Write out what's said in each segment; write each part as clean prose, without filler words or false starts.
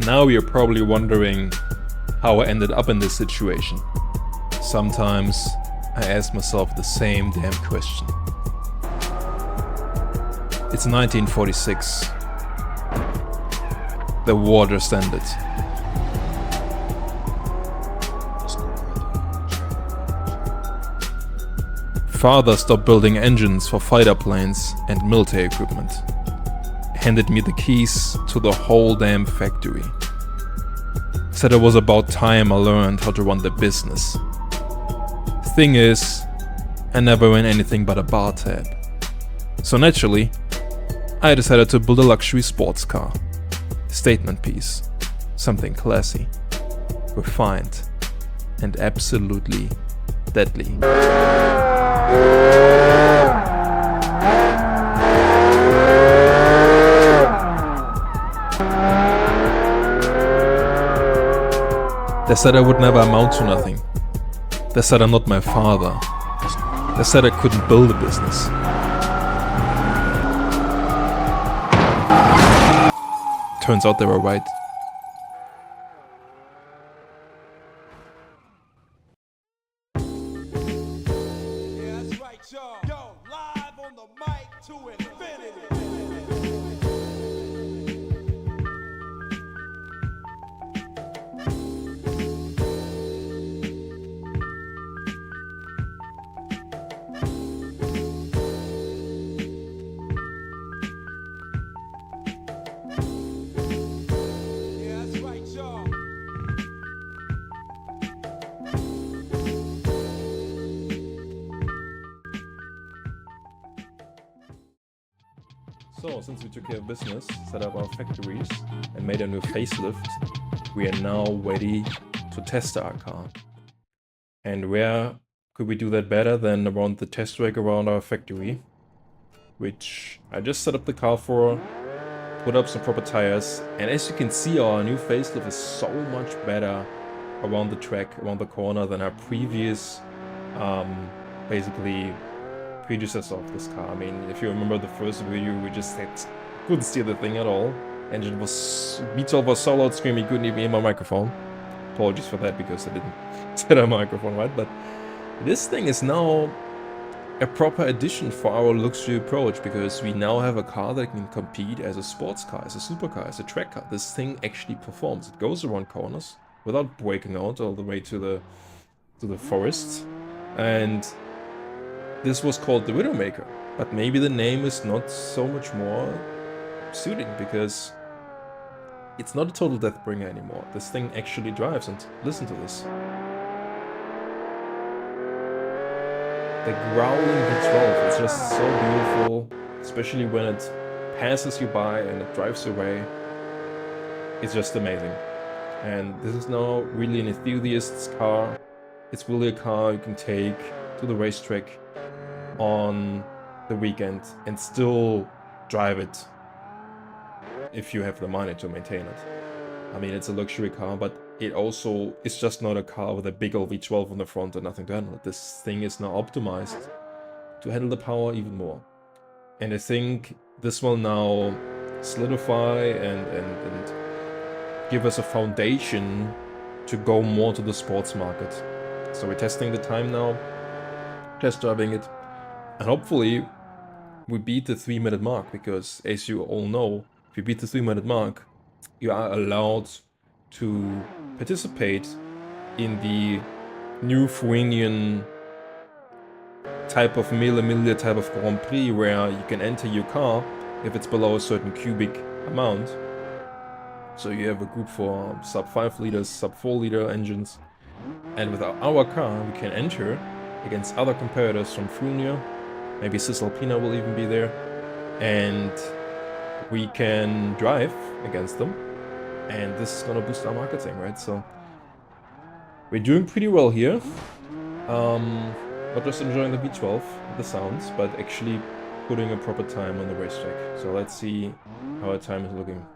Now you're probably wondering how I ended up in this situation. Sometimes I ask myself the same damn question. It's 1946. The war just ended. Father stopped building engines for fighter planes and military equipment. Handed me the keys to the whole damn factory. Said it was about time I learned how to run the business. Thing is, I never ran anything but a bar tab. So naturally, I decided to build a luxury sports car. Statement piece. Something classy, refined, and absolutely deadly. They said I would never amount to nothing. They said I'm not my father. They said I couldn't build a business. Turns out they were right. Yeah, that's right, y'all. Yo, live on the mic to infinity. So, since we took care of business, set up our factories, and made a new facelift, we are now ready to test our car. And where could we do that better than around the test track around our factory? Which I just set up the car for, put up some proper tires, and as you can see, our new facelift is so much better around the track, around the corner, than our previous, basically, predecessor of this car. I mean, if you remember the first video, we just couldn't steer the thing at all. Engine was, V12 was so loud screaming, you couldn't even hear my microphone. Apologies for that because I didn't set a microphone right, but this thing is now a proper addition for our luxury approach, because we now have a car that can compete as a sports car, as a supercar, as a track car. This thing actually performs. It goes around corners without breaking out all the way to the forest. And this was called the Widowmaker, but maybe the name is not so much more suiting, because it's not a total deathbringer anymore. This thing actually drives, and listen to this. The growling V12 is just so beautiful, especially when it passes you by and it drives away. It's just amazing. And this is now really an enthusiast's car. It's really a car you can take to the racetrack on the weekend and still drive it if you have the money to maintain it. I mean, it's a luxury car, but it also is just not a car with a big old V12 on the front and nothing to handle it. This thing is now optimized to handle the power even more. And I think this will now solidify and give us a foundation to go more to the sports market. So we're testing the time now, test driving it, and hopefully we beat the 3-minute mark, because as you all know, if you beat the 3-minute mark, you are allowed to participate in the new Fruinian type of Mille type of Grand Prix, where you can enter your car if it's below a certain cubic amount. So you have a group for sub 5 liters, sub 4 liter engines, and with our car we can enter against other competitors from Fruinia. Maybe Cisalpina will even be there, and we can drive against them, and this is gonna boost our marketing, right? So we're doing pretty well here. Not just enjoying the V12, the sounds, but actually putting a proper time on the racetrack. So let's see how our time is looking.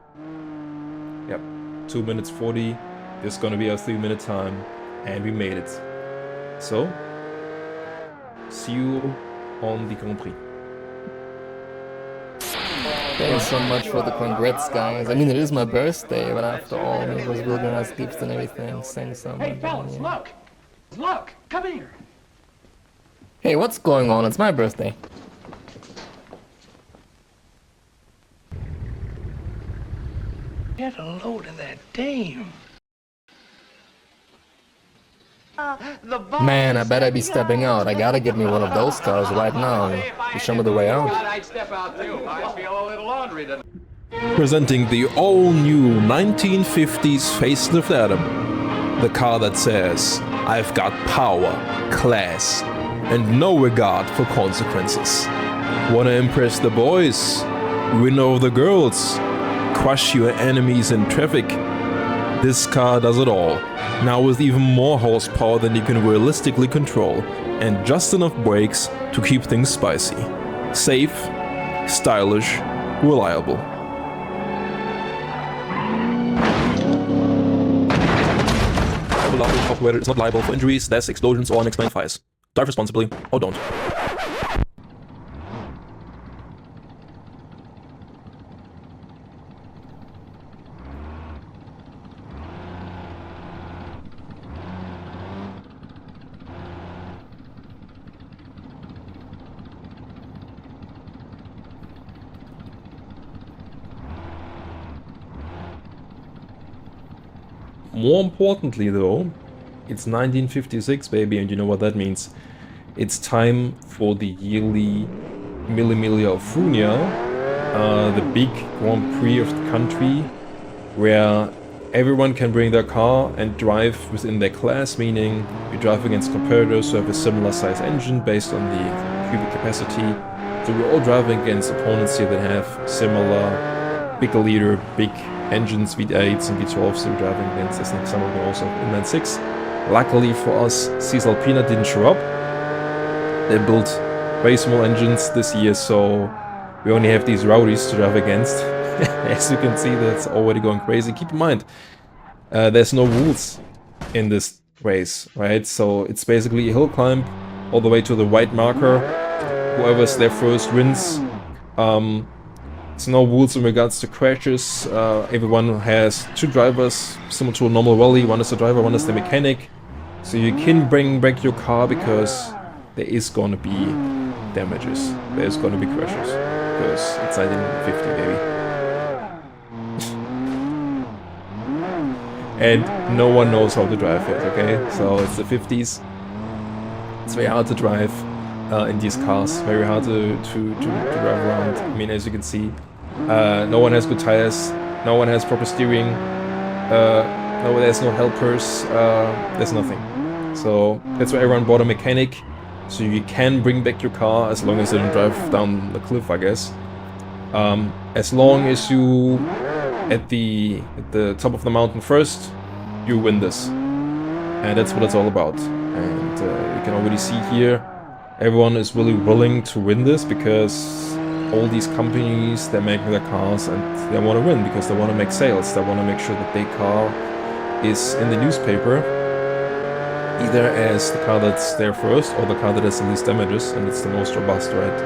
Yep, 2 minutes 40. This is gonna be our 3-minute time, and we made it. So see you on the Grand Prix. Thanks so much for the congrats, guys. I mean, it is my birthday, but after all, it was really nice gifts and everything. Thanks so much. Hey, fellas, look! Look! Come here! Hey, what's going on? It's my birthday. Get a load of that dame. Man, I better be stepping out. I gotta get me one of those cars right now. You show me the way out. I'd step out too. I feel a little laundry tonight. Presenting the all-new 1950s Facelift Adam. The car that says, I've got power, class, and no regard for consequences. Wanna impress the boys? Win over the girls? Crush your enemies in traffic? This car does it all. Now with even more horsepower than you can realistically control, and just enough brakes to keep things spicy. Safe, stylish, reliable. Software is not liable for injuries, deaths, explosions, or unexplained fires. Drive responsibly, or don't. More importantly though, it's 1956, baby, and you know what that means. It's time for the yearly Milli of Fruinia, the big Grand Prix of the country, where everyone can bring their car and drive within their class, meaning you drive against competitors who have a similar size engine based on the cubic capacity. So we're all driving against opponents here that have similar big liter, big engines, V8s and V12s that we're driving against. I think some of them also inline 6. Luckily for us, Cisalpina didn't show up. They built very small engines this year, so we only have these rowdies to drive against. As you can see, that's already going crazy. Keep in mind, there's no rules in this race, right? So it's basically a hill climb all the way to the white marker. Whoever's there first wins. There's no rules in regards to crashes. Everyone has two drivers, similar to a normal rally. One is the driver, one is the mechanic. So you can bring back your car because there is going to be damages. There's going to be crashes. Because it's 1950, baby. And no one knows how to drive it, okay? So it's the 50s. It's very hard to drive in these cars. Very hard to drive around. I mean, as you can see, no one has good tires. No one has proper steering. No, there's no helpers. There's nothing. So that's why everyone bought a mechanic. So you can bring back your car as long as you don't drive down the cliff, I guess. As long as you at the top of the mountain first, you win this. And that's what it's all about. And you can already see here, everyone is really willing to win this because all these companies, they're making their cars and they want to win because they want to make sales. They want to make sure that their car is in the newspaper, either as the car that's there first or the car that has the least damages and it's the most robust, right?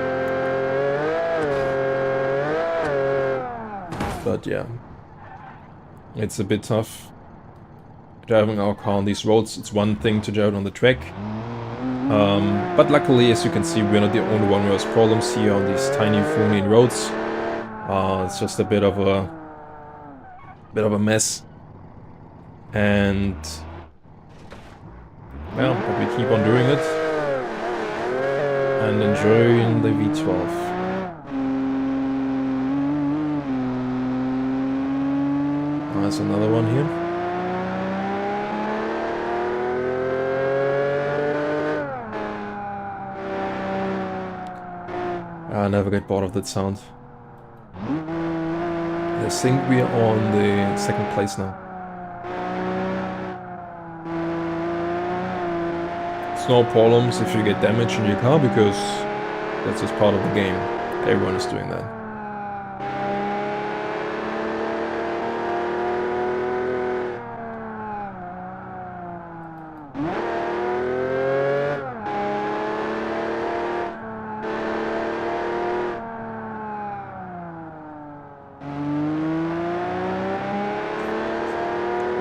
But yeah, it's a bit tough driving our car on these roads. It's one thing to drive on the track. But luckily, as you can see, we're not the only one who has problems here on these tiny Fruinian roads. It's just a bit of a mess. And well, but we keep on doing it and enjoying the V12. There's another one here. I never get bored of that sound. I think we are on the second place now. It's no problems if you get damage in your car because that's just part of the game. Everyone is doing that.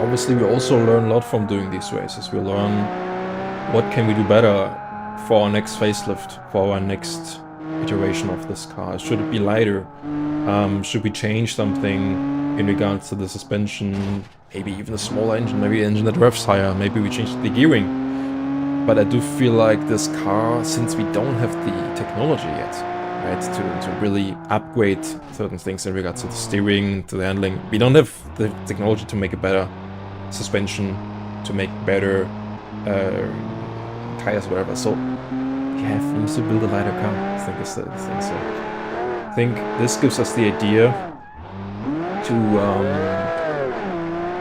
obviously we also learn a lot from doing these races. We learn what can we do better for our next facelift, for our next iteration of this car. Should it be lighter? Should we change something in regards to the suspension? Maybe even a smaller engine, maybe an engine that revs higher, maybe we change the gearing. But I do feel like this car, since we don't have the technology yet, right, to really upgrade certain things in regards to the steering, to the handling, we don't have the technology to make a better suspension, to make better tires, whatever. So yeah, we need to build a lighter car, I think is the thing. So I think this gives us the idea to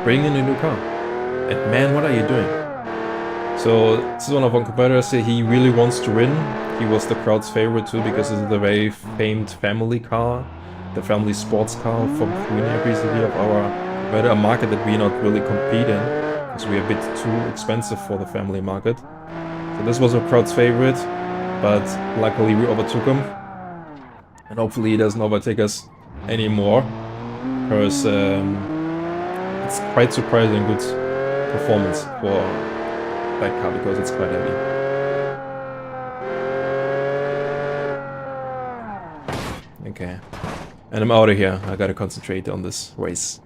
bring in a new car. And man, what are you doing? So this is one of our competitors. He really wants to win. He was the crowd's favorite too because it's the very famed family car, the family sports car from Fruinia recently of our competitor, a market that we not really compete in because we're a bit too expensive for the family market. So this was our crowd's favorite, but luckily we overtook him, and hopefully he doesn't overtake us anymore because it's quite surprising good performance for that car because it's quite heavy. Okay, and I'm out of here. I gotta concentrate on this race.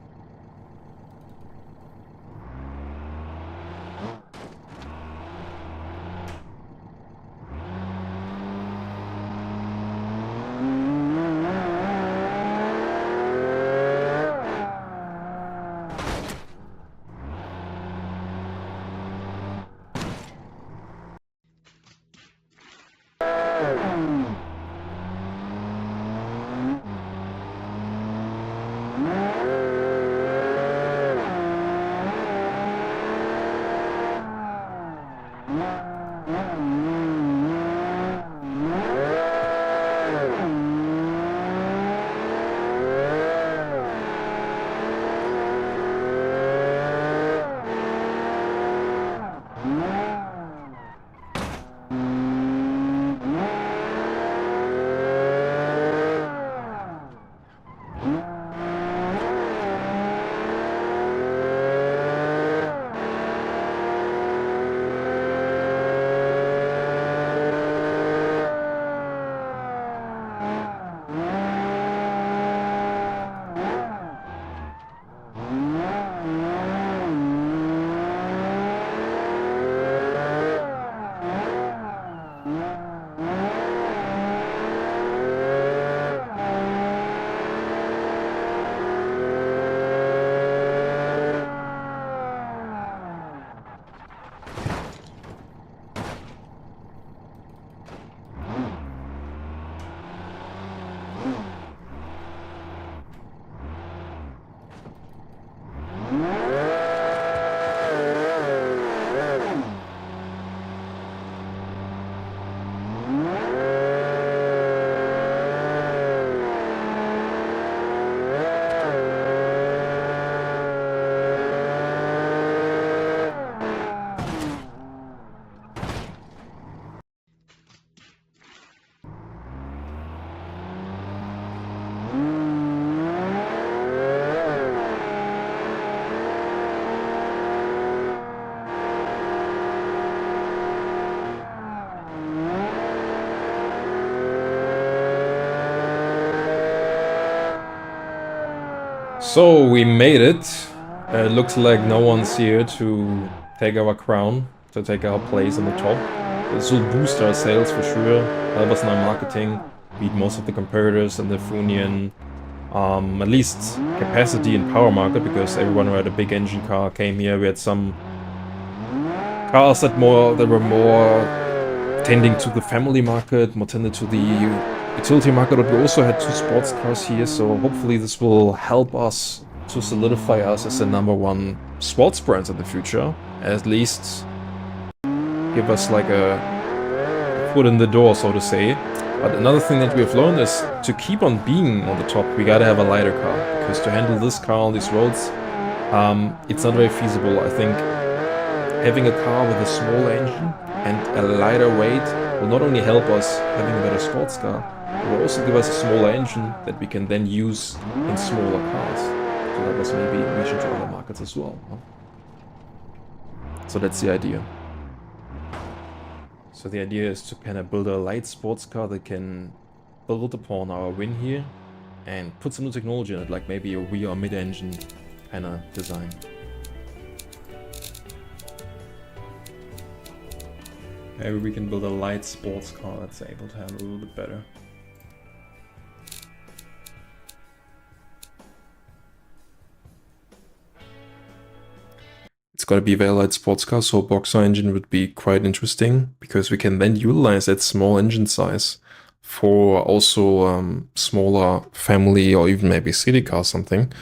So we made it. Looks like no one's here to take our crown, to take our place on the top. This will boost our sales for sure, help us in our marketing, beat most of the competitors in the Fruinian, at least capacity and power market, because everyone who had a big engine car came here. We had some cars that were more tending to the family market, more tended to the utility market, but we also had 2 sports cars here, so hopefully this will help us to solidify us as the #1 sports brand in the future. At least give us like a foot in the door, so to say. But another thing that we have learned is to keep on being on the top, we gotta have a lighter car, because to handle this car on these roads, it's not very feasible. I think having a car with a small engine and a lighter weight will not only help us having a better sports car, it will also give us a smaller engine that we can then use in smaller cars. So that was maybe reaching to other markets as well. Huh? So that's the idea. So the idea is to kind of build a light sports car that can build upon our win here and put some new technology in it, like maybe a rear or mid-engine kind of design. Maybe we can build a light sports car that's able to handle a little bit better. It's got to be a very light sports car, so a boxer engine would be quite interesting, because we can then utilize that small engine size for also smaller family or even maybe city car something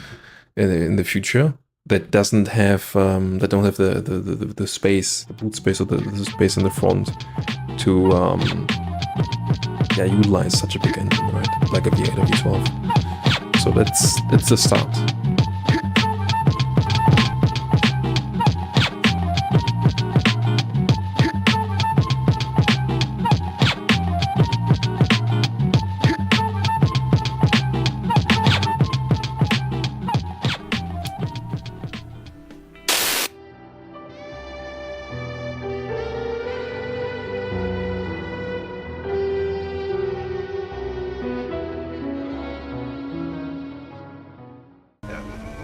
in the future that doesn't have that don't have the space, the boot space, or the space in the front to yeah, utilize such a big engine, right? Like a V8 or V12. So that's the start.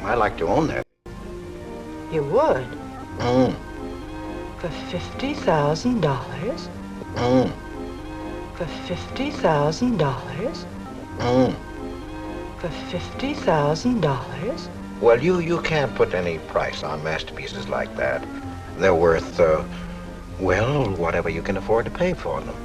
I'd like to own that. You would? Mm. For $50,000? Mm. For $50,000? Mm. For $50,000? Well, you can't put any price on masterpieces like that. They're worth, well, whatever you can afford to pay for them.